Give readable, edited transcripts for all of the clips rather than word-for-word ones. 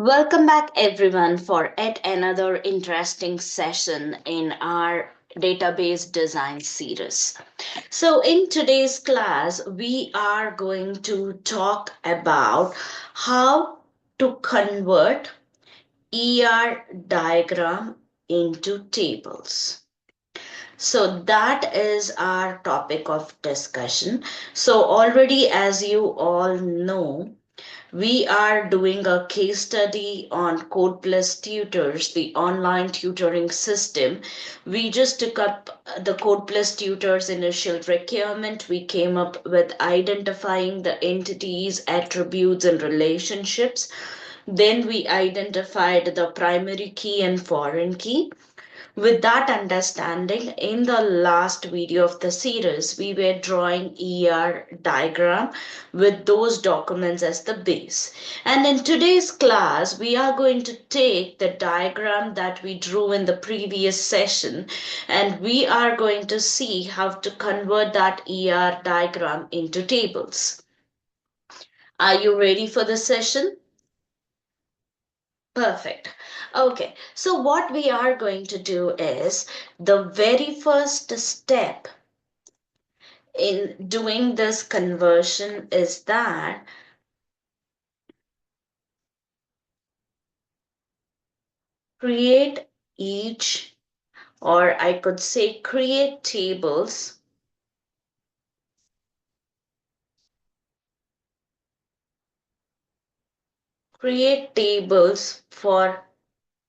Welcome back, everyone, for yet another interesting session in our database design series. So, in today's class, we are going to talk about how to convert ER diagram into tables. So that is our topic of discussion. So already, as you all know, we are doing a case study on Code Plus Tutors, the online tutoring system. We just took up the Code Plus Tutors initial requirement. We came up with identifying the entities, attributes, and relationships. Then we identified the primary key and foreign key. With that understanding, in the last video of the series, we were drawing ER diagram with those documents as the base. And in today's class, we are going to take the diagram that we drew in the previous session and we are going to see how to convert that ER diagram into tables. Are you ready for the session? Perfect. Okay, so what we are going to do is the very first step in doing this conversion is that create each, or I could say create tables for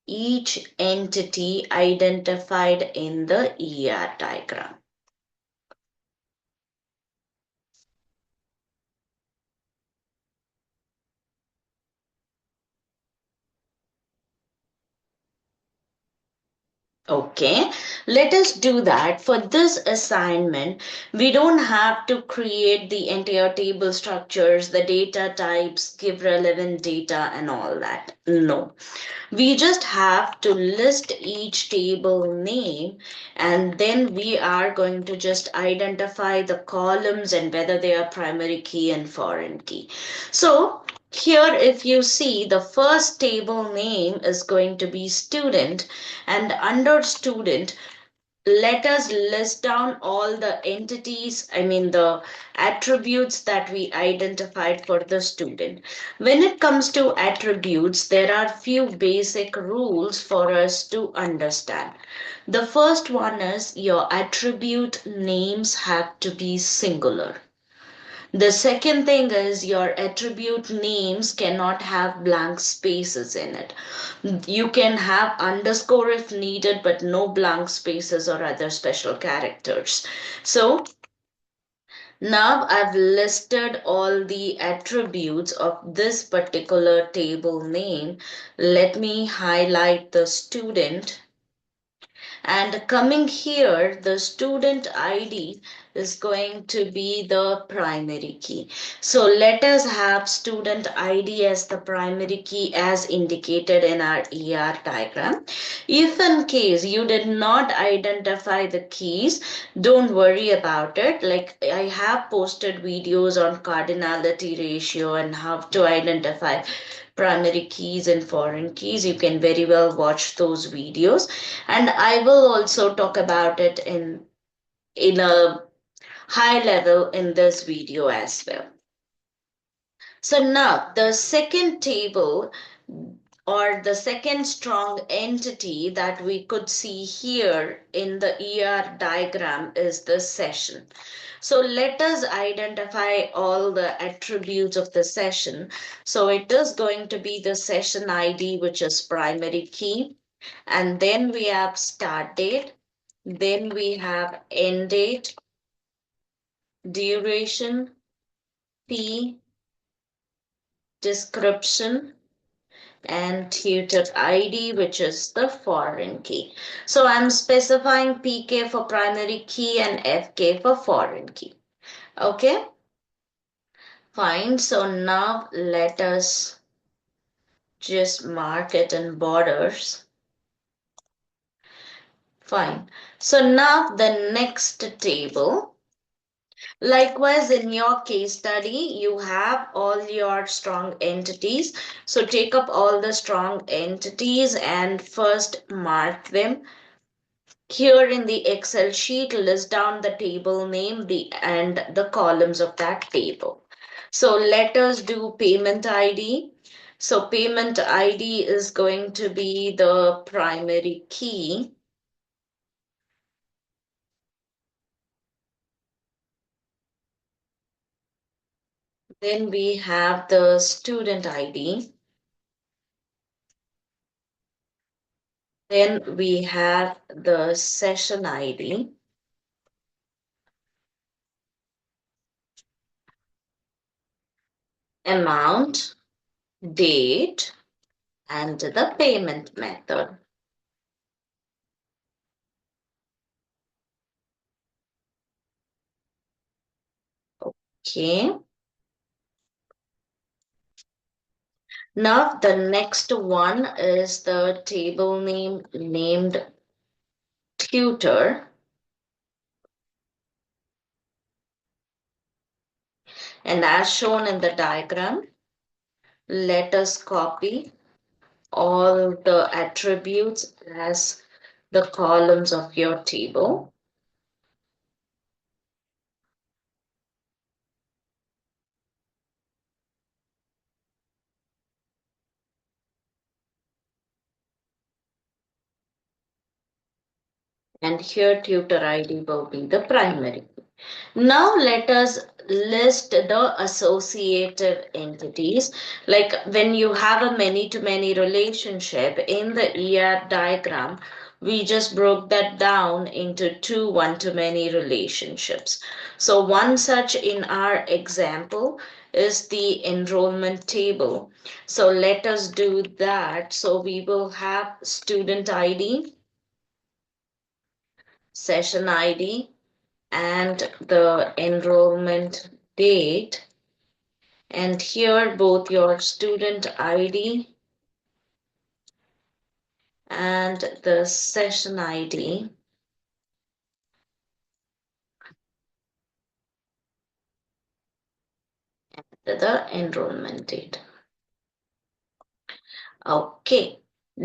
each entity identified in the ER diagram. Okay, let us do that. For this assignment, we don't have to create the entire table structures, the data types, give relevant data and all that. No, we just have to list each table name and then we are going to just identify the columns and whether they are primary key and foreign key. So here, if you see, the first table name is going to be student, and under student, let us list down all the entities, I mean the attributes that we identified for the student. When it comes to attributes, there are few basic rules for us to understand. The first one is your attribute names have to be singular. The second thing is your attribute names cannot have blank spaces in it. You can have underscore if needed, but no blank spaces or other special characters. So now I've listed all the attributes of this particular table name. Let me highlight the student. And coming here, the student ID is going to be the primary key. So let us have student ID as the primary key as indicated in our ER diagram. If in case you did not identify the keys, don't worry about it. Like I have posted videos on cardinality ratio and how to identify primary keys and foreign keys. You can very well watch those videos, and I will also talk about it in a high level in this video as well. So now the second table or the second strong entity that we could see here in the ER diagram is the session. So let us identify all the attributes of the session. So it is going to be the session ID, which is primary key. And then we have start date. Then we have end date, duration, P, description, and tutor ID, which is the foreign key. So I'm specifying PK for primary key and FK for foreign key. Okay, fine. So now let us just mark it in borders. Fine. So now the next table Likewise, in your case study, you have all your strong entities. So take up all the strong entities and first mark them. Here in the Excel sheet, list down the table name and the columns of that table. So let us do payment ID. So payment ID is going to be the primary key. Then we have the student ID. Then we have the session ID, amount, date, and the payment method. Okay. Now the next one is the table name named tutor. And as shown in the diagram, let us copy all the attributes as the columns of your table. And here tutor ID will be the primary. Now let us list the associative entities. Like when you have a many-to-many relationship in the ER diagram, we just broke that down into two one-to-many relationships. So one such in our example is the enrollment table. So let us do that. So we will have student ID, session ID, and the enrollment date. And here both your student ID and the session ID, the enrollment date. Okay,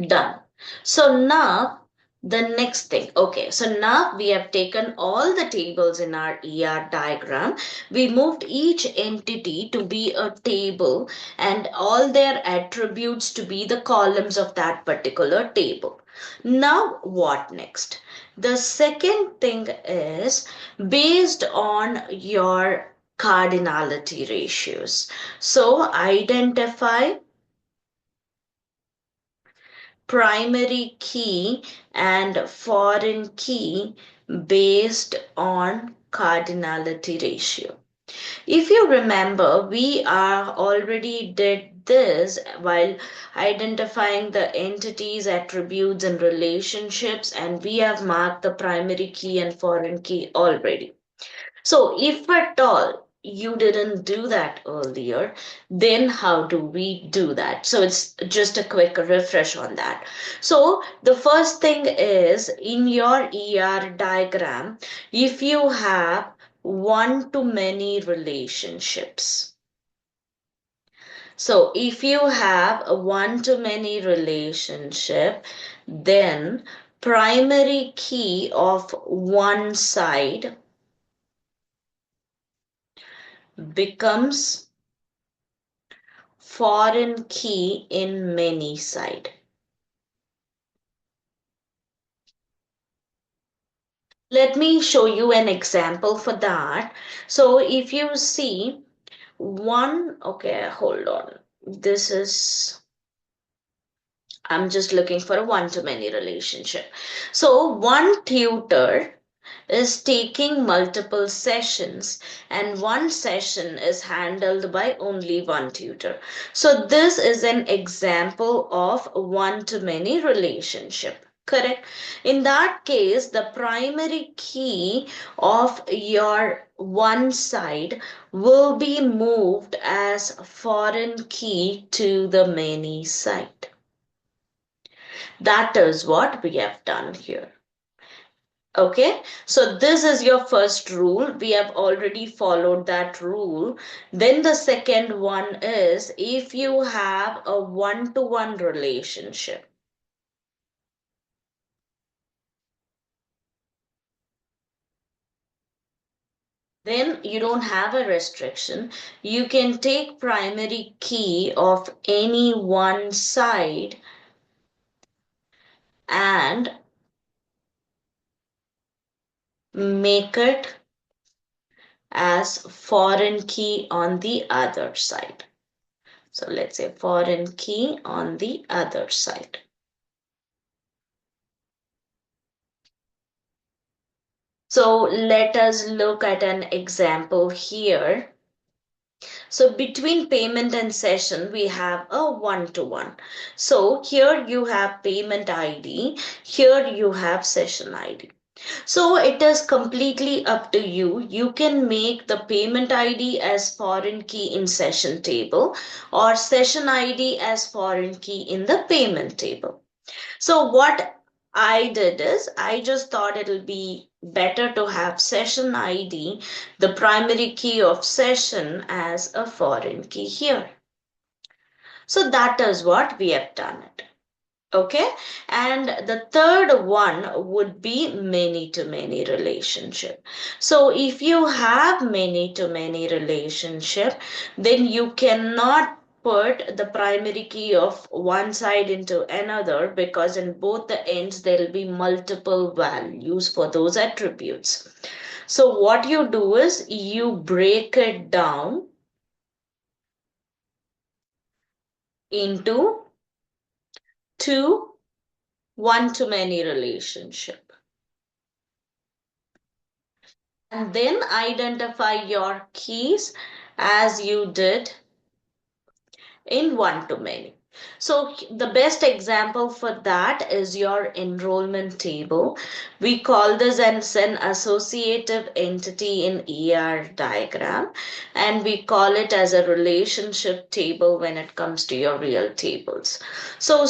done. So now the next thing. Okay, so now we have taken all the tables in our ER diagram. We moved each entity to be a table and all their attributes to be the columns of that particular table. Now what next? The second thing is based on your cardinality ratios. So identify primary key and foreign key based on cardinality ratio. If you remember, we are already did this while identifying the entities, attributes, and relationships, and we have marked the primary key and foreign key already. So if at all you didn't do that earlier, then how do we do that? So it's just a quick refresh on that. So the first thing is in your ER diagram, if you have one to many relationships. So if you have a one to many relationship, then primary key of one side becomes foreign key in many side. Let me show you an example for that. So if you see one, okay, hold on. This is, I'm just looking for a one-to-many relationship. So one tutor is taking multiple sessions and one session is handled by only one tutor. So this is an example of one-to-many relationship. Correct. In that case, the primary key of your one side will be moved as foreign key to the many side. That is what we have done here. Okay, so this is your first rule. We have already followed that rule. Then the second one is if you have a one-to-one relationship, then you don't have a restriction. You can take primary key of any one side and make it as foreign key on the other side. So let's say foreign key on the other side. So let us look at an example here. So between payment and session, we have a one-to-one. So here you have payment ID, here you have session ID. So it is completely up to you. You can make the payment ID as foreign key in session table or session ID as foreign key in the payment table. So what I did is I just thought it'll be better to have session ID, the primary key of session, as a foreign key here. So that is what we have done it. Okay, and the third one would be many to many relationship. So if you have many to many relationship, then you cannot put the primary key of one side into another, because in both the ends there will be multiple values for those attributes. So what you do is you break it down into two one-to-many relationship, and then identify your keys as you did in one-to-many. So the best example for that is your enrollment table. We call this as an associative entity in ER diagram, and we call it as a relationship table when it comes to your real tables. So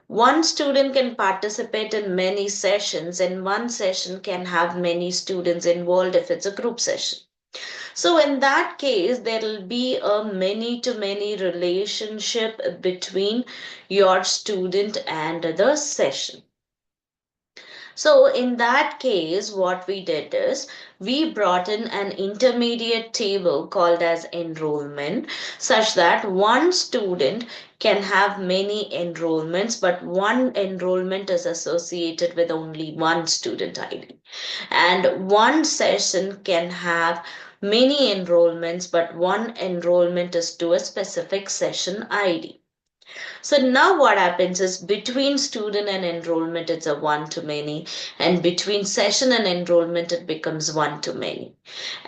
one student can participate in many sessions, and one session can have many students involved if it's a group session. So in that case, there will be a many to many relationship between your student and the session. So in that case, what we did is we brought in an intermediate table called as enrollment, such that one student can have many enrollments, but one enrollment is associated with only one student ID. And one session can have many enrollments, but one enrollment is to a specific session ID. So now what happens is between student and enrollment, it's a one to many, and between session and enrollment, it becomes one to many.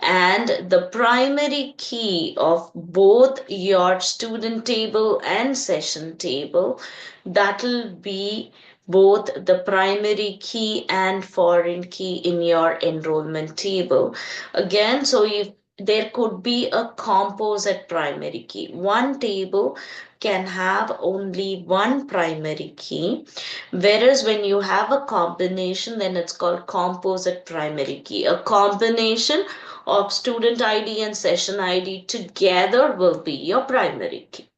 And the primary key of both your student table and session table, that'll be both the primary key and foreign key in your enrollment table. Again, so if there could be a composite primary key. One table can have only one primary key, whereas when you have a combination, then it's called composite primary key. A combination of student ID and session ID together will be your primary key.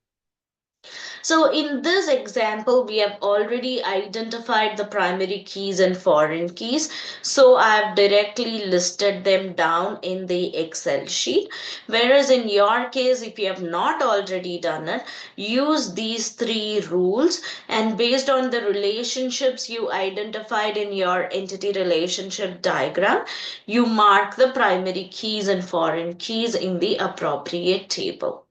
So in this example, we have already identified the primary keys and foreign keys. So I've directly listed them down in the Excel sheet. Whereas in your case, if you have not already done it, use these three rules, and based on the relationships you identified in your entity relationship diagram, you mark the primary keys and foreign keys in the appropriate table.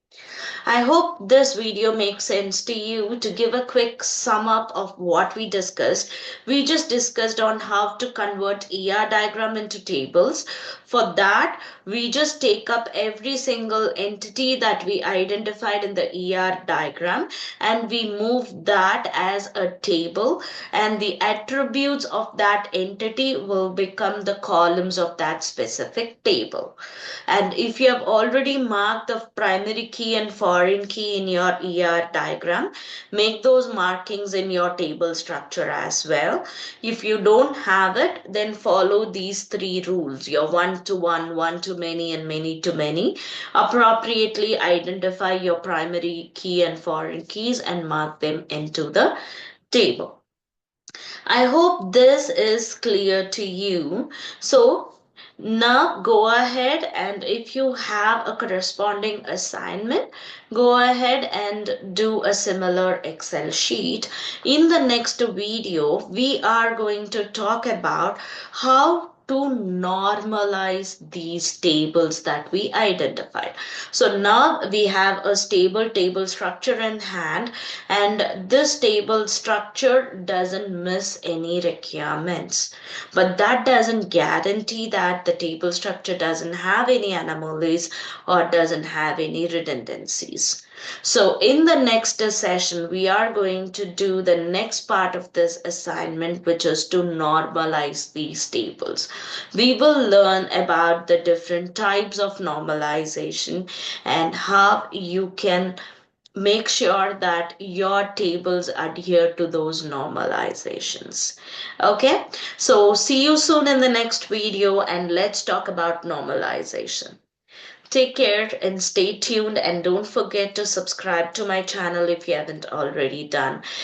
I hope this video makes sense to you. To give a quick sum up of what we discussed, we just discussed on how to convert ER diagram into tables. For that, we just take up every single entity that we identified in the ER diagram and we move that as a table, and the attributes of that entity will become the columns of that specific table. And if you have already marked the primary key and foreign foreign key in your ER diagram, make those markings in your table structure as well. If you don't have it, then follow these three rules, your one to one, one to many, and many to many. Appropriately identify your primary key and foreign keys and mark them into the table. I hope this is clear to you. So now go ahead, and if you have a corresponding assignment, go ahead and do a similar Excel sheet. In the next video, we are going to talk about how to normalize these tables that we identified. So now we have a stable table structure in hand, and this table structure doesn't miss any requirements. But that doesn't guarantee that the table structure doesn't have any anomalies or doesn't have any redundancies. So in the next session, we are going to do the next part of this assignment, which is to normalize these tables. We will learn about the different types of normalization and how you can make sure that your tables adhere to those normalizations. Okay, so see you soon in the next video, and let's talk about normalization. Take care and stay tuned, and don't forget to subscribe to my channel if you haven't already done.